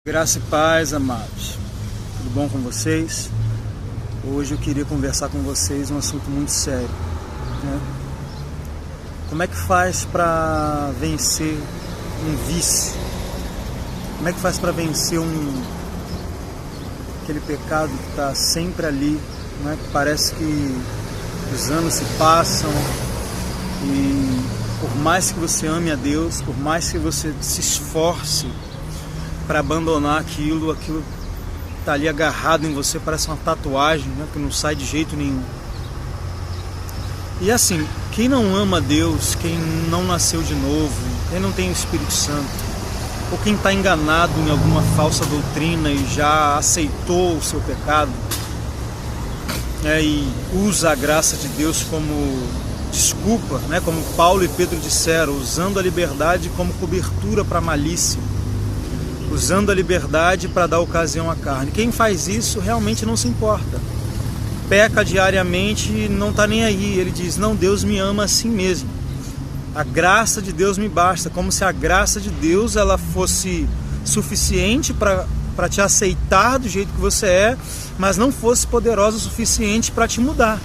Graça e paz, amados. Tudo bom com vocês? Hoje eu queria conversar com vocês um assunto muito sério, né? Como é que faz para vencer um vício? Como é que faz para vencer aquele pecado que está sempre ali, né? Que parece que os anos se passam e por mais que você ame a Deus, por mais que você se esforce para abandonar aquilo está ali agarrado em você, parece uma tatuagem, né, que não sai de jeito nenhum. E assim, quem não ama Deus, quem não nasceu de novo, quem não tem o Espírito Santo, ou quem está enganado em alguma falsa doutrina e já aceitou o seu pecado, e usa a graça de Deus como desculpa, né, como Paulo e Pedro disseram, usando a liberdade como cobertura para a malícia, usando a liberdade para dar ocasião à carne. Quem faz isso realmente não se importa, peca diariamente e não está nem aí. Ele diz, não, Deus me ama assim mesmo, a graça de Deus me basta, como se a graça de Deus ela fosse suficiente para te aceitar do jeito que você é, mas não fosse poderosa o suficiente para te mudar.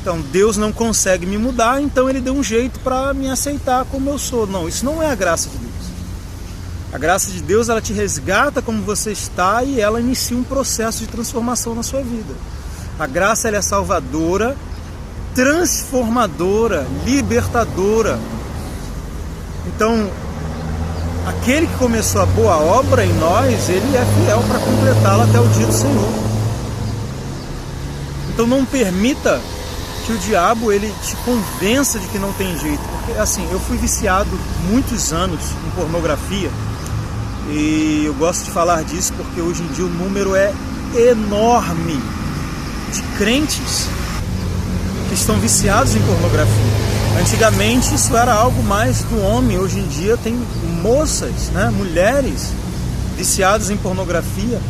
Então Deus não consegue me mudar, então Ele deu um jeito para me aceitar como eu sou. Não, isso não é a graça de Deus. A graça de Deus, ela te resgata como você está e ela inicia um processo de transformação na sua vida. A graça, ela é salvadora, transformadora, libertadora. Então, aquele que começou a boa obra em nós, ele é fiel para completá-la até o dia do Senhor. Então não permita que o diabo ele te convença de que não tem jeito. Porque assim, eu fui viciado muitos anos em pornografia. E eu gosto de falar disso porque hoje em dia o número é enorme de crentes que estão viciados em pornografia. Antigamente isso era algo mais do homem, hoje em dia tem moças, né, mulheres viciadas em pornografia.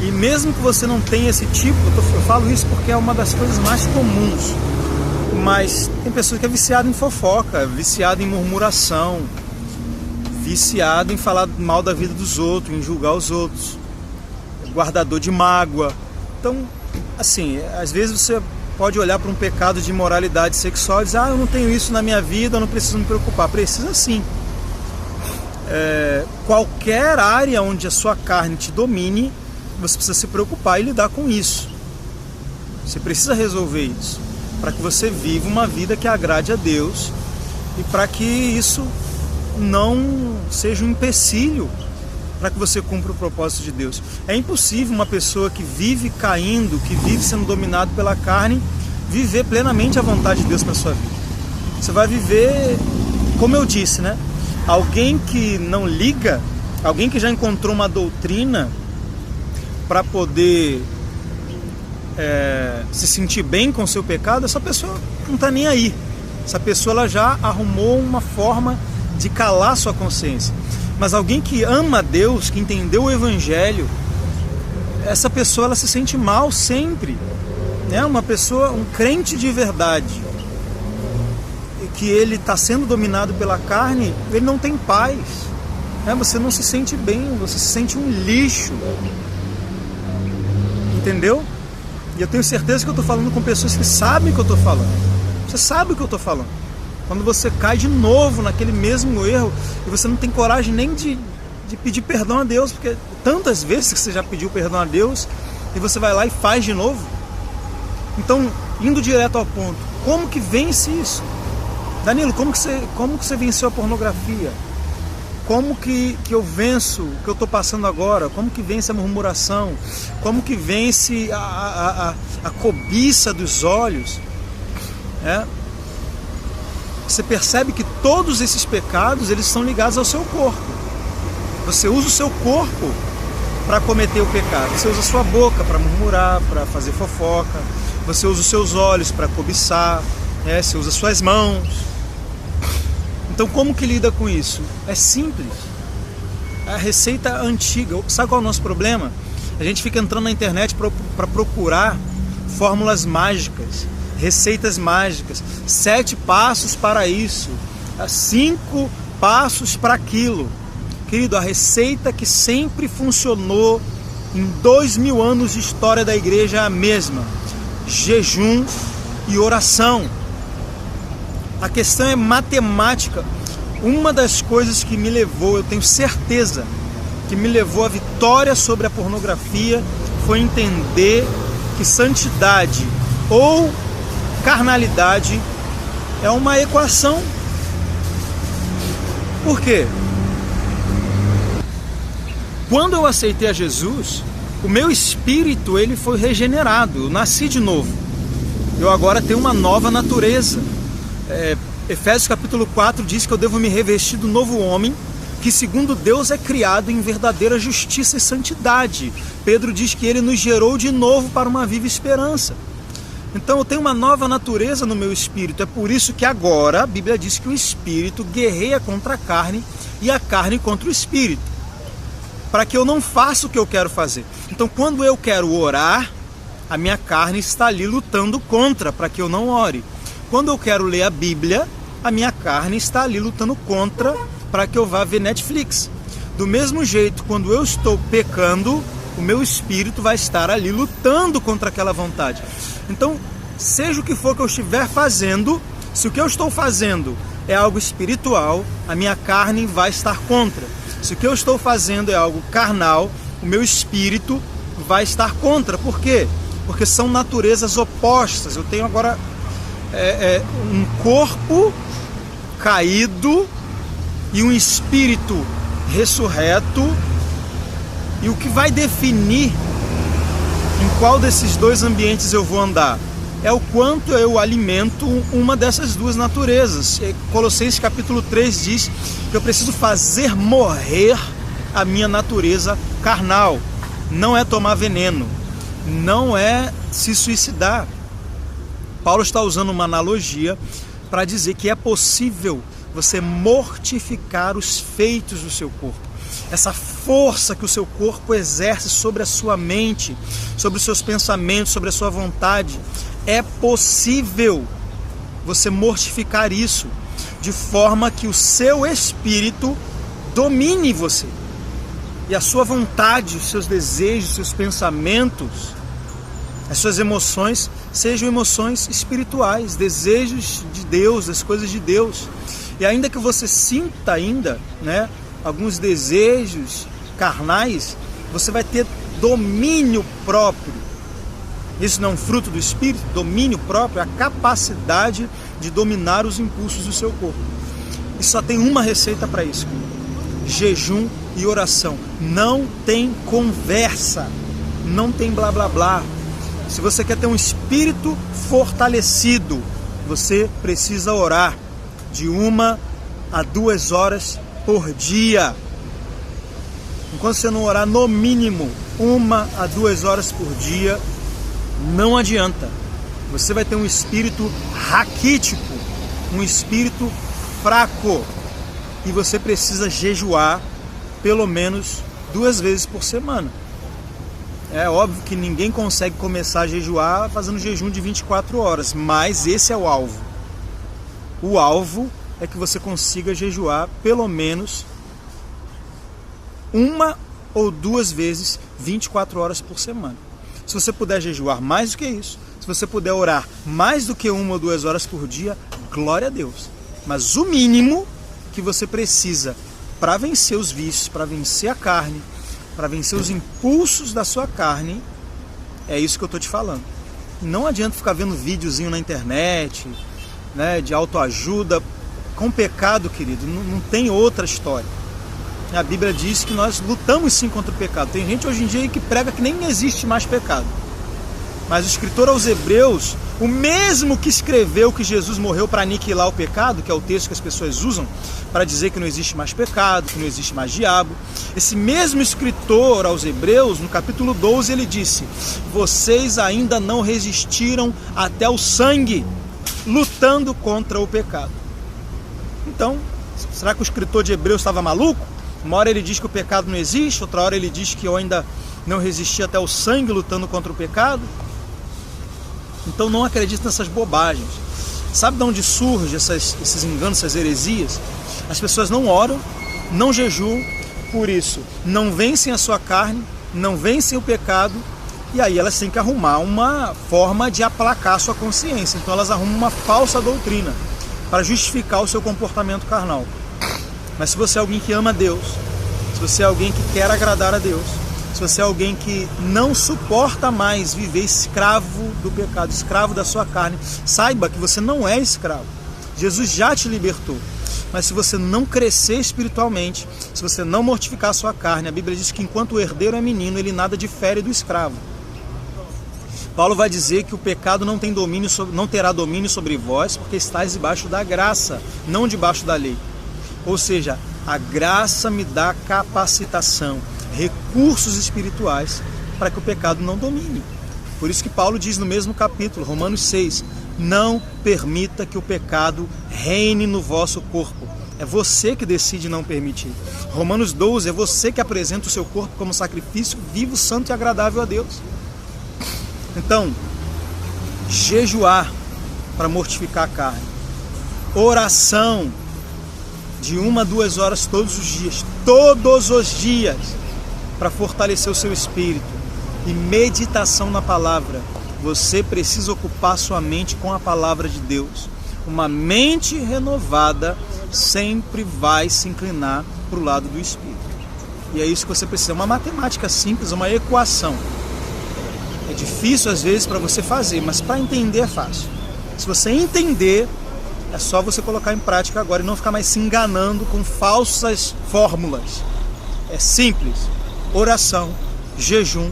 E mesmo que você não tenha esse tipo, eu falo isso porque é uma das coisas mais comuns, mas tem pessoas que é viciada em fofoca, viciada em murmuração, viciado em falar mal da vida dos outros, em julgar os outros, guardador de mágoa. Então, assim, às vezes você pode olhar para um pecado de imoralidade sexual e dizer, eu não tenho isso na minha vida, eu não preciso me preocupar. Precisa sim. Qualquer área onde a sua carne te domine, você precisa se preocupar e lidar com isso. Você precisa resolver isso, para que você viva uma vida que agrade a Deus e para que isso não seja um empecilho para que você cumpra o propósito de Deus. É impossível uma pessoa que vive caindo, que vive sendo dominado pela carne, viver plenamente a vontade de Deus para a sua vida. Você vai viver, como eu disse, né? Alguém que não liga, alguém que já encontrou uma doutrina para poder se sentir bem com o seu pecado, essa pessoa não está nem aí. Essa pessoa ela já arrumou uma forma de calar sua consciência. Mas alguém que ama a Deus, que entendeu o Evangelho, essa pessoa ela se sente mal sempre, né? Uma pessoa, um crente de verdade, que ele está sendo dominado pela carne, ele não tem paz, né? Você não se sente bem, você se sente um lixo, entendeu? E eu tenho certeza que eu estou falando com pessoas que sabem o que eu estou falando. Você sabe o que eu estou falando. Quando você cai de novo naquele mesmo erro e você não tem coragem nem de pedir perdão a Deus, porque tantas vezes que você já pediu perdão a Deus e você vai lá e faz de novo. Então, indo direto ao ponto, como que vence isso? Danilo, como que você venceu a pornografia? Como que eu venço o que eu estou passando agora? Como que vence a murmuração? Como que vence a cobiça dos olhos? Você percebe que todos esses pecados eles estão ligados ao seu corpo. Você usa o seu corpo para cometer o pecado. Você usa a sua boca para murmurar, para fazer fofoca. Você usa os seus olhos para cobiçar. Você usa as suas mãos. Então como que lida com isso? É simples. A receita antiga. Sabe qual é o nosso problema? A gente fica entrando na internet para procurar fórmulas mágicas, receitas mágicas, 7 passos para isso, 5 passos para aquilo. Querido, a receita que sempre funcionou em 2000 anos de história da igreja é a mesma: jejum e oração. A questão é matemática. Uma das coisas que me levou, eu tenho certeza, que me levou à vitória sobre a pornografia foi entender que santidade ou carnalidade é uma equação. Por quê? Quando eu aceitei a Jesus, o meu espírito ele foi regenerado, eu nasci de novo. Eu agora tenho uma nova natureza. Efésios capítulo 4 diz que eu devo me revestir do novo homem, que segundo Deus é criado em verdadeira justiça e santidade. Pedro diz que ele nos gerou de novo para uma viva esperança. Então eu tenho uma nova natureza no meu espírito. É por isso que agora a Bíblia diz que o espírito guerreia contra a carne e a carne contra o espírito, para que eu não faça o que eu quero fazer. Então quando eu quero orar, a minha carne está ali lutando contra, para que eu não ore. Quando eu quero ler a Bíblia, a minha carne está ali lutando contra, para que eu vá ver Netflix. Do mesmo jeito, quando eu estou pecando, o meu espírito vai estar ali lutando contra aquela vontade. Então, seja o que for que eu estiver fazendo, se o que eu estou fazendo é algo espiritual, a minha carne vai estar contra. Se o que eu estou fazendo é algo carnal, o meu espírito vai estar contra. Por quê? Porque são naturezas opostas. Eu tenho agora um corpo caído e um espírito ressurreto, e o que vai definir em qual desses dois ambientes eu vou andar é o quanto eu alimento uma dessas duas naturezas. Colossenses capítulo 3 diz que eu preciso fazer morrer a minha natureza carnal. Não é tomar veneno, não é se suicidar. Paulo está usando uma analogia para dizer que é possível você mortificar os feitos do seu corpo. Essa força que o seu corpo exerce sobre a sua mente, sobre os seus pensamentos, sobre a sua vontade, é possível você mortificar isso, de forma que o seu espírito domine você. E a sua vontade, os seus desejos, os seus pensamentos, as suas emoções sejam emoções espirituais, desejos de Deus, das coisas de Deus. E ainda que você sinta alguns desejos carnais, você vai ter domínio próprio. Isso não é um fruto do Espírito? Domínio próprio, a capacidade de dominar os impulsos do seu corpo. E só tem uma receita para isso: jejum e oração. Não tem conversa, não tem blá blá blá. Se você quer ter um espírito fortalecido, você precisa orar de 1 a 2 horas por dia. Enquanto você não orar no mínimo 1 a 2 horas por dia, não adianta. Você vai ter um espírito raquítico, um espírito fraco, e você precisa jejuar pelo menos 2 vezes por semana. É óbvio que ninguém consegue começar a jejuar fazendo jejum de 24 horas, mas esse é o alvo. O alvo é que você consiga jejuar pelo menos 1 ou 2 vezes 24 horas por semana. Se você puder jejuar mais do que isso, se você puder orar mais do que 1 ou 2 horas por dia, glória a Deus. Mas o mínimo que você precisa para vencer os vícios, para vencer a carne, para vencer os impulsos da sua carne, é isso que eu estou te falando. Não adianta ficar vendo videozinho na internet, de autoajuda. Com pecado, querido, não tem outra história. A Bíblia diz que nós lutamos sim contra o pecado. Tem gente hoje em dia que prega que nem existe mais pecado. Mas o escritor aos Hebreus, o mesmo que escreveu que Jesus morreu para aniquilar o pecado, que é o texto que as pessoas usam para dizer que não existe mais pecado, que não existe mais diabo, esse mesmo escritor aos Hebreus, no capítulo 12, ele disse: vocês ainda não resistiram até o sangue, lutando contra o pecado. Então, será que o escritor de Hebreus estava maluco? Uma hora ele diz que o pecado não existe, outra hora ele diz que eu ainda não resisti até o sangue lutando contra o pecado. Então não acredite nessas bobagens. Sabe de onde surgem esses enganos, essas heresias? As pessoas não oram, não jejuam, por isso não vencem a sua carne, não vencem o pecado, e aí elas têm que arrumar uma forma de aplacar a sua consciência. Então elas arrumam uma falsa doutrina para justificar o seu comportamento carnal. Mas se você é alguém que ama Deus, se você é alguém que quer agradar a Deus, se você é alguém que não suporta mais viver escravo do pecado, escravo da sua carne, saiba que você não é escravo. Jesus já te libertou. Mas se você não crescer espiritualmente, se você não mortificar a sua carne, a Bíblia diz que enquanto o herdeiro é menino, ele nada difere do escravo. Paulo vai dizer que o pecado não terá domínio sobre vós, porque estáis debaixo da graça, não debaixo da lei. Ou seja, a graça me dá capacitação, recursos espirituais para que o pecado não domine. Por isso que Paulo diz no mesmo capítulo, Romanos 6, não permita que o pecado reine no vosso corpo. É você que decide não permitir. Romanos 12, é você que apresenta o seu corpo como sacrifício vivo, santo e agradável a Deus. Então, jejuar para mortificar a carne, oração de 1 a 2 horas todos os dias, para fortalecer o seu espírito, e meditação na palavra. Você precisa ocupar sua mente com a palavra de Deus. Uma mente renovada sempre vai se inclinar para o lado do espírito. E é isso que você precisa. Uma matemática simples, uma equação. É difícil às vezes para você fazer, mas para entender é fácil. Se você entender, é só você colocar em prática agora e não ficar mais se enganando com falsas fórmulas. É simples. Oração, jejum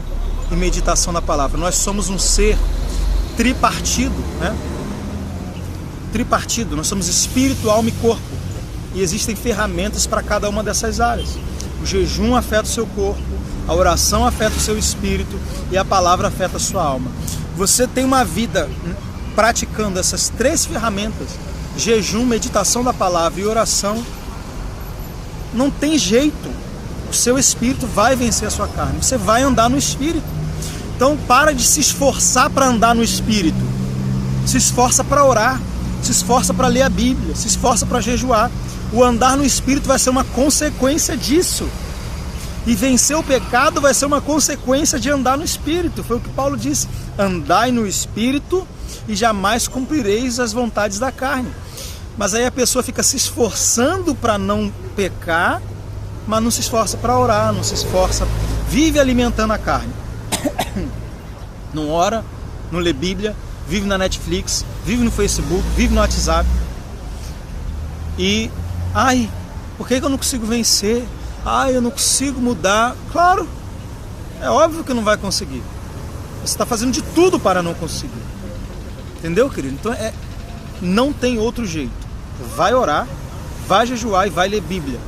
e meditação na palavra. Nós somos um ser tripartido, né? Tripartido. Nós somos espírito, alma e corpo. E existem ferramentas para cada uma dessas áreas. O jejum afeta o seu corpo, a oração afeta o seu espírito e a palavra afeta a sua alma. Você tem uma vida praticando essas 3 ferramentas, jejum, meditação da palavra e oração, não tem jeito. O seu espírito vai vencer a sua carne. Você vai andar no espírito. Então para de se esforçar para andar no espírito. Se esforça para orar, se esforça para ler a Bíblia, se esforça para jejuar. O andar no espírito vai ser uma consequência disso. E vencer o pecado vai ser uma consequência de andar no espírito. Foi o que Paulo disse: andai no espírito e jamais cumprireis as vontades da carne. Mas aí a pessoa fica se esforçando para não pecar, mas não se esforça para orar, não se esforça, vive alimentando a carne. Não ora, não lê Bíblia, vive na Netflix, vive no Facebook, vive no WhatsApp. E, por que eu não consigo vencer? Eu não consigo mudar. Claro, é óbvio que não vai conseguir. Você está fazendo de tudo para não conseguir. Entendeu, querido? Então não tem outro jeito. Vai orar, vai jejuar e vai ler Bíblia.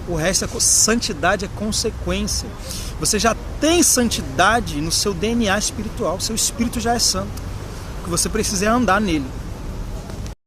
O resto santidade é consequência. Você já tem santidade no seu DNA espiritual. Seu espírito já é santo. O que você precisa é andar nele.